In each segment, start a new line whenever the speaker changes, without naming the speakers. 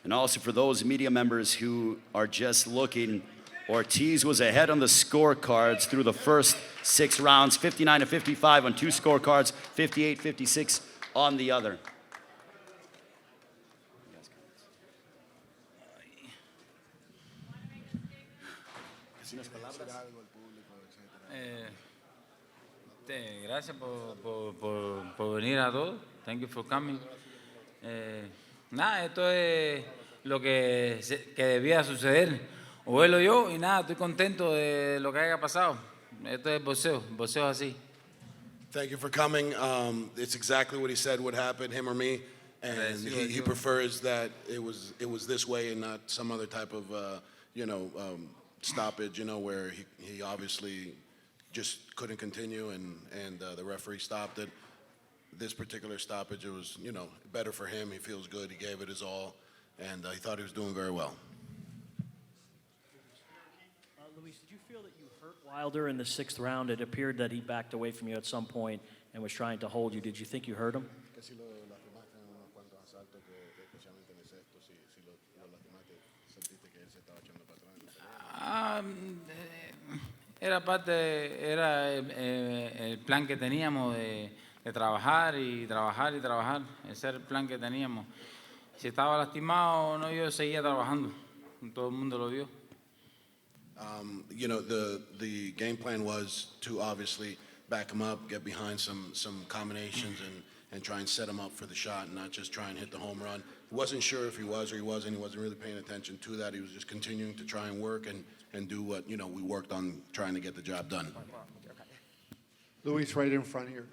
And also for those media members who are just looking, Ortiz was ahead on the scorecards through the first 6 rounds, 59-55 on 2 scorecards, 58-56 on the other.
Gracias por venir a todos. Thank you for coming. Nada, esto es lo que debía suceder. O él o yo, y nada, estoy contento de lo que haya pasado. Esto es boxeo así.
Thank you for coming. It's exactly what he said would happen, him or me, and he prefers that it was this way and not some other type of stoppage, where he obviously just couldn't continue and the referee stopped it. This particular stoppage, it was better for him. He feels good. He gave it his all, and he thought he was doing very well.
Luis, did you feel that you hurt Wilder in the 6th round? It appeared that he backed away from you at some point and was trying to hold you. Did you think you hurt him?
Era el plan que teníamos de trabajar y trabajar y trabajar. Ese era el plan que teníamos. Si estaba lastimado o no, yo seguía trabajando. Todo el mundo lo vio.
The game plan was to obviously back him up, get behind some combinations, and try and set him up for the shot, and not just try and hit the home run. He wasn't sure if he was or he wasn't. He wasn't really paying attention to that. He was just continuing to try and work and do what we worked on, trying to get the job done.
Luis, right in front here.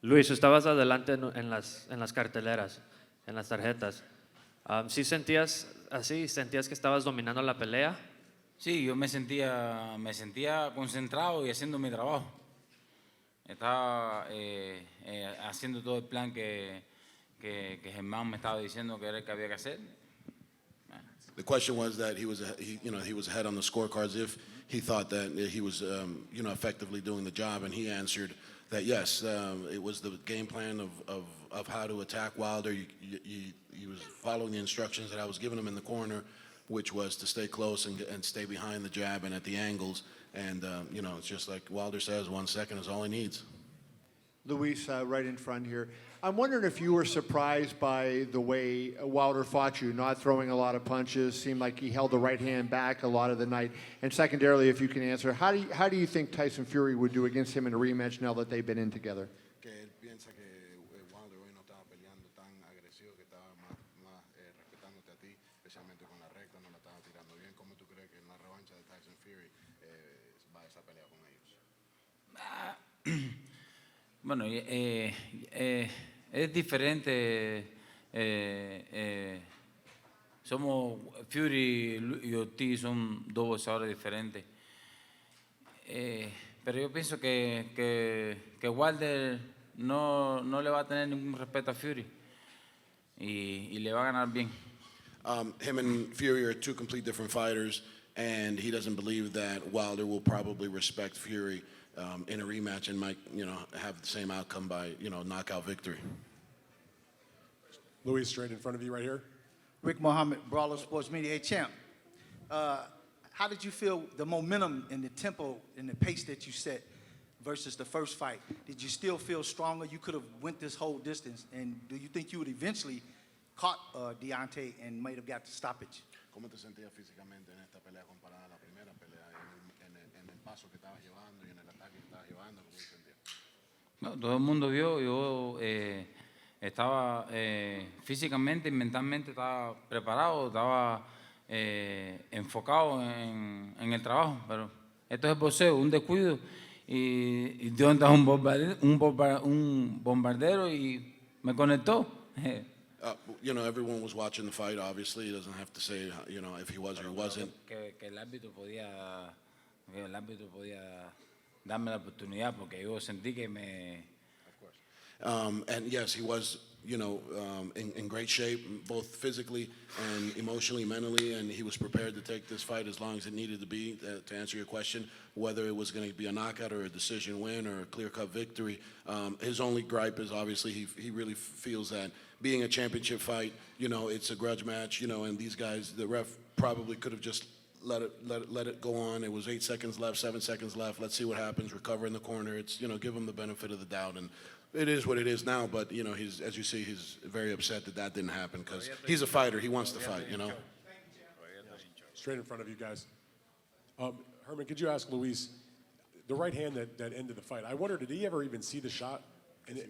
Luis, estabas adelante en las carteleras, en las tarjetas. ¿Sí sentías así? ¿Sentías que estabas dominando la pelea?
Sí, yo me sentía concentrado y haciendo mi trabajo. Estaba haciendo todo el plan que Germán me estaba diciendo que era el que había que hacer.
The question was that he was ahead on the scorecards if he thought that he was effectively doing the job, and he answered that yes, it was the game plan of how to attack Wilder. He was following the instructions that I was giving him in the corner, which was to stay close and stay behind the jab and at the angles. And it's just like Wilder says, 1 second is all he needs.
Luis, right in front here. I'm wondering if you were surprised by the way Wilder fought you, not throwing a lot of punches, seemed like he held the right hand back a lot of the night. And secondarily, if you can answer, how do you think Tyson Fury would do against him in a rematch now that they've been in together?
Que él piensa que Wilder hoy no estaba peleando tan agresivo, que estaba más respetándote a ti, especialmente con la recta, no la estaba tirando bien. ¿Cómo tú crees que en la revancha de Tyson Fury va esa pelea con ellos?
Bueno, es diferente. Somos Fury y Ortiz son 2 boxeadores diferentes. Pero yo pienso que Wilder no le va a tener ningún respeto a Fury y le va a ganar bien.
Him and Fury are 2 complete different fighters, and he doesn't believe that Wilder will probably respect Fury in a rematch and might, have the same outcome by, knockout victory.
Luis, straight in front of you right here.
Rick Mohammed, Brawler Sports Media. Hey, champ, how did you feel the momentum and the tempo and the pace that you set versus the first fight? Did you still feel stronger? You could have went this whole distance, and do you think you would eventually caught Deontay and might have got the stoppage?
¿Cómo te sentías físicamente en esta pelea comparada a la primera pelea, en el paso que estabas llevando y en el ataque que estabas llevando? ¿Cómo te sentías?
No, todo el mundo vio, yo estaba físicamente y mentalmente estaba preparado, estaba enfocado en el trabajo, pero esto es boxeo, un descuido y Deontay es un bombardero y me conectó.
Everyone was watching the fight, obviously. He doesn't have to say, if he was or wasn't.
Que el árbitro podía darme la oportunidad porque yo sentí que me...
And yes, he was, in great shape, both physically and emotionally, mentally, and he was prepared to take this fight as long as it needed to be. To answer your question, whether it was going to be a knockout or a decision win or a clear-cut victory, his only gripe is obviously he really feels that being a championship fight, it's a grudge match, and these guys, the ref probably could have just let it go on. It was 8 seconds left, 7 seconds left. Let's see what happens. Recover in the corner. It's give him the benefit of the doubt, and it is what it is now. But he's, as you see, he's very upset that didn't happen because he's a fighter. He wants to fight.
Straight in front of you guys. Herman, could you ask Luis the right hand that ended the fight? I wonder, did he ever even see the shot? And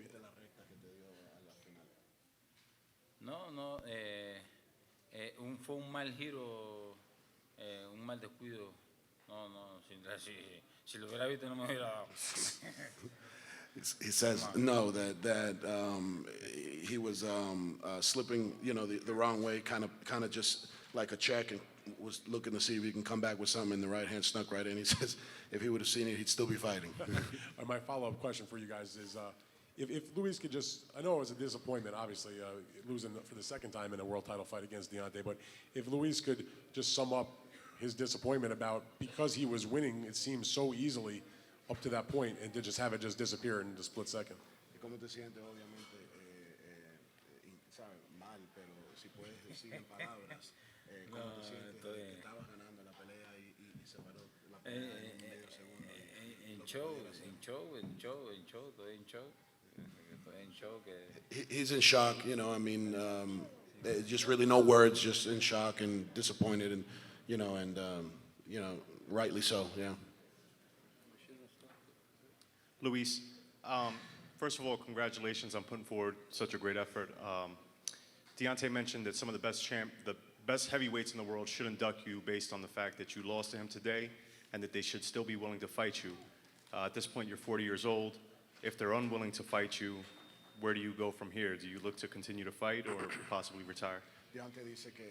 No, fue un mal giro, un mal descuido. No, si lo hubiera visto no me hubiera dado.
He says no, that he was slipping, the wrong way, kind of just like a check, and was looking to see if he can come back with something, and the right hand snuck right in. He says if he would have seen it, he'd still be fighting.
My follow-up question for you guys is, if Luis could just, I know it was a disappointment, obviously, losing for the second time in a world title fight against Deontay, but if Luis could just sum up his disappointment about, because he was winning, it seems so easily up to that point, and to just have it just disappear in a split second.
¿Cómo te sientes, obviamente, sabes, mal, pero si puedes decir en palabras, ¿cómo te sientes? Estabas ganando la pelea y se paró la pelea en medio segundo.
En show, estoy en show.
He's in shock, just really no words, just in shock and disappointed, and rightly so, yeah.
Luis, first of all, congratulations on putting forward such a great effort. Deontay mentioned that some of the best heavyweights in the world should induct you based on the fact that you lost to him today, and that they should still be willing to fight you. At this point, you're 40 years old. If they're unwilling to fight you, where do you go from here? Do you look to continue to fight or possibly retire?
Deontay dice que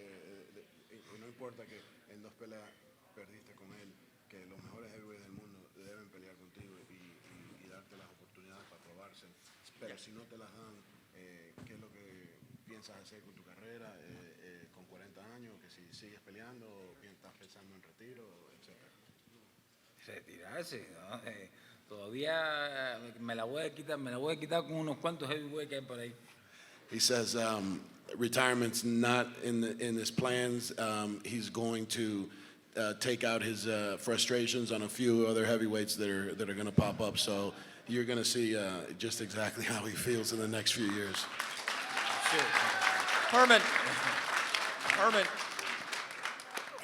no importa que en 2 peleas perdiste con él, que los mejores heavyweights del mundo deben pelear contigo y darte las oportunidades para probarse. Pero si no te las dan, ¿qué es lo que piensas hacer con tu carrera con 40 años? Que si sigues peleando o estás pensando en retiro, etcétera.
Retirarse, ¿no? Todavía me la voy a quitar con unos cuantos heavyweights que hay por ahí.
He says retirement's not in his plans. He's going to take out his frustrations on a few other heavyweights that are going to pop up. So you're going to see just exactly how he feels in the next few years.
Herman,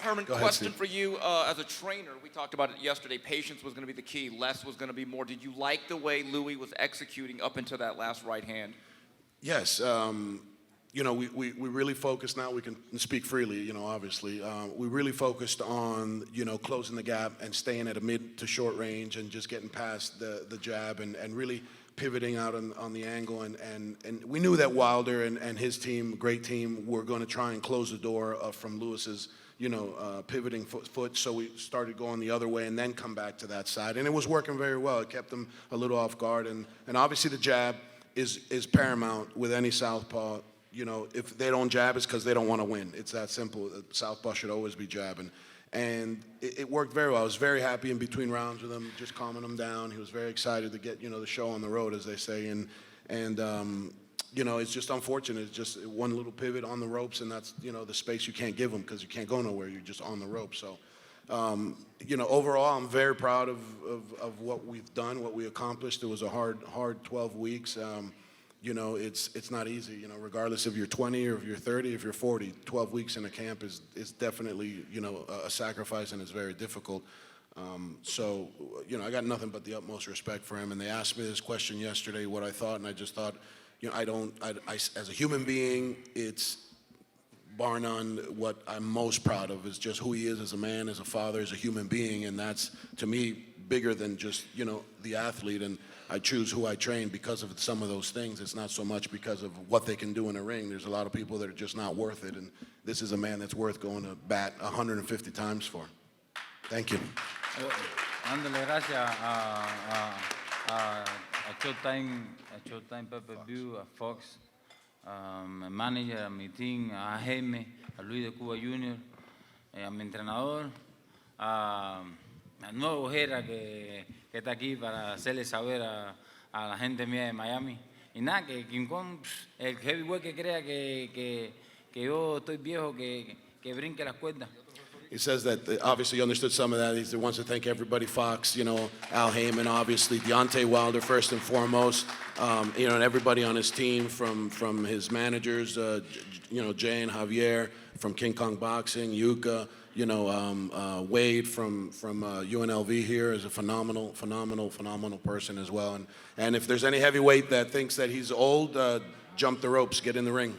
Go ahead,
question
Steve.
for you as a trainer. We talked about it yesterday. Patience was going to be the key. Less was going to be more. Did you like the way Louis was executing up into that last right hand?
Yes. We really focused now. We can speak freely, obviously. We really focused on, closing the gap and staying at a mid to short range and just getting past the jab and really pivoting out on the angle. And we knew that Wilder and his team, great team, were going to try and close the door from Lewis's, pivoting foot. So we started going the other way and then come back to that side. And it was working very well. It kept them a little off guard. And obviously the jab is paramount with any southpaw. If they don't jab, it's because they don't want to win. It's that simple. Southpaw should always be jabbing. And it worked very well. I was very happy in between rounds with him, just calming him down. He was very excited to get, the show on the road, as they say. And it's just unfortunate. It's just one little pivot on the ropes, and that's, the space you can't give him because you can't go nowhere. You're just on the rope. So, overall, I'm very proud of what we've done, what we accomplished. It was a hard 12 weeks. It's not easy, regardless if you're 20 or if you're 30, if you're 40, 12 weeks in a camp is definitely, a sacrifice, and it's very difficult. I got nothing but the utmost respect for him. And they asked me this question yesterday, what I thought, and I just thought, as a human being, it's bar none what I'm most proud of is just who he is as a man, as a father, as a human being. And that's, to me, bigger than just, the athlete. And I choose who I train because of some of those things. It's not so much because of what they can do in a ring. There's a lot of people that are just not worth it, and this is a man that's worth going to bat 150 times for. Thank you.
Dándole gracias a Showtime Pay-Per-View, a Fox, mi manager, a mi team, a Jaime, a Luis de Cuba Jr., a mi entrenador, al nuevo Jera que está aquí para hacerle saber a la gente mía de Miami. Y nada, que King Kong, el heavyweight que crea que yo estoy viejo, que brinque las cuerdas.
He says that obviously you understood some of that. He wants to thank everybody, Fox, you know, Al Heyman, obviously, Deontay Wilder first and foremost, you know, and everybody on his team from his managers, you know, Jay and Javier, from King Kong Boxing, Yuka, you know, Wade from UNLV here is a phenomenal person as well. And if there's any heavyweight that thinks that he's old, jump the ropes, get in the ring.